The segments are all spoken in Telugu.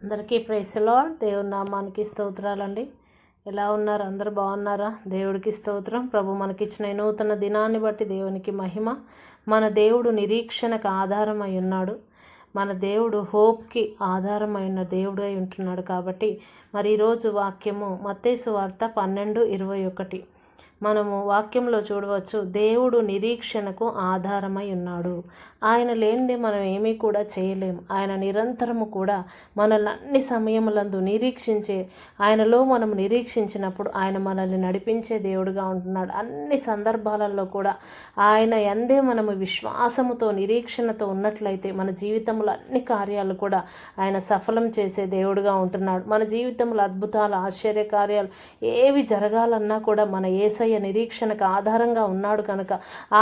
అందరికీ ప్రైజ్ లార్డ్. దేవుని నామానికి స్తోత్రాలండి. ఎలా ఉన్నారు? అందరూ బాగున్నారా? దేవుడికి స్తోత్రం. ప్రభు మనకిచ్చిన నూతన దినాన్ని బట్టి దేవునికి మహిమ. మన దేవుడు నిరీక్షణకు ఆధారమై ఉన్నాడు. మన దేవుడు హోప్కి ఆధారమైన దేవుడు అయి ఉంటున్నాడు. కాబట్టి మరి ఈరోజు వాక్యము మత్తయి సువార్త 12:21. మనము వాక్యంలో చూడవచ్చు, దేవుడు నిరీక్షణకు ఆధారమై ఉన్నాడు. ఆయన లేనిదే మనం ఏమీ కూడా చేయలేము. ఆయన నిరంతరము కూడా మనల్ని అన్ని సమయములందు నిరీక్షించే, ఆయనలో మనం నిరీక్షించినప్పుడు ఆయన మనల్ని నడిపించే దేవుడుగా ఉంటున్నాడు. అన్ని సందర్భాలలో కూడా ఆయన యందే మనము విశ్వాసముతో నిరీక్షణతో ఉన్నట్లయితే మన జీవితంలో అన్ని కార్యాలు కూడా ఆయన సఫలం చేసే దేవుడుగా ఉంటున్నాడు. మన జీవితంలో అద్భుతాలు, ఆశ్చర్య కార్యాలు ఏవి జరగాలన్నా కూడా మన యేసయ్య నిరీక్షణకు ఆధారంగా ఉన్నాడు కనుక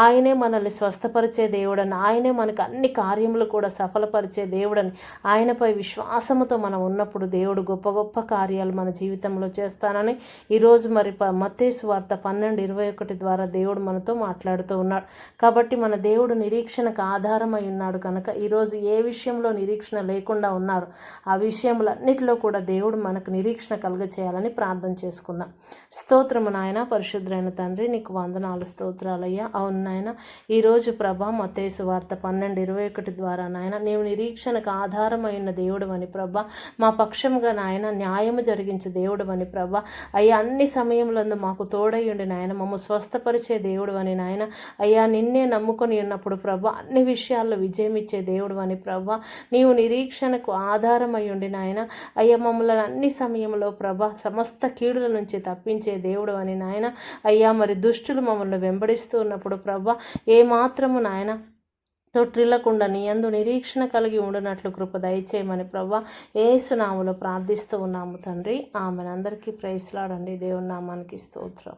ఆయనే మనల్ని స్వస్థపరిచే దేవుడని, ఆయనే మనకు అన్ని కార్యములు కూడా సఫలపరిచే దేవుడని, ఆయనపై విశ్వాసముతో మనం ఉన్నప్పుడు దేవుడు గొప్ప గొప్ప కార్యాలు మన జీవితంలో చేస్తానని ఈరోజు మరి మత్తయి సువార్త 12:21 ద్వారా దేవుడు మనతో మాట్లాడుతూ ఉన్నాడు. కాబట్టి మన దేవుడు నిరీక్షణకు ఆధారమై ఉన్నాడు కనుక ఈరోజు ఏ విషయంలో నిరీక్షణ లేకుండా ఉన్నారు ఆ విషయములన్నిటిలో కూడా దేవుడు మనకు నిరీక్షణ కలుగచేయాలని ప్రార్థన చేసుకుందాం. స్తోత్రము నాయన, పరిశుద్ధ తండ్రి, నీకు వందనాలు, స్తోత్రాలయ్యా. అవును నాయన, ఈరోజు ప్రభా మత్తయి సువార్త 12:21 ద్వారా నాయన నీవు నిరీక్షణకు ఆధారమైన దేవుడు అని ప్రభా, మా పక్షముగా నాయన న్యాయము జరిగించే దేవుడు అని ప్రభా, అయ్యా అన్ని సమయంలో మాకు తోడయ్యుండి నాయన మమ్మ స్వస్థపరిచే దేవుడు అని నాయన, అయ్యా నిన్నే నమ్ముకొని ఉన్నప్పుడు ప్రభా అన్ని విషయాల్లో విజయం ఇచ్చే దేవుడు అని ప్రభా, నీవు నిరీక్షణకు ఆధారమయ్యుండి నాయన అయ్యా మమ్మల్ని అన్ని సమయంలో ప్రభా సమస్త కీడుల నుంచి తప్పించే దేవుడు అని నాయన, అయ్యా మరి దుష్టులు మమ్మల్ని వెంబడిస్తూ ఉన్నప్పుడు ప్రభా ఏమాత్రము నాయన తొట్టిల్లకుండా నీ యందు నిరీక్షణ కలిగి ఉండినట్లు కృప దయచేయమని ప్రభా యేసు నామములో ప్రార్థిస్తూ ఉన్నాము తండ్రి. ఆమెను. అందరికీ ప్రైజ్ లార్డ్ అండి. దేవుని నామానికి స్తోత్రం.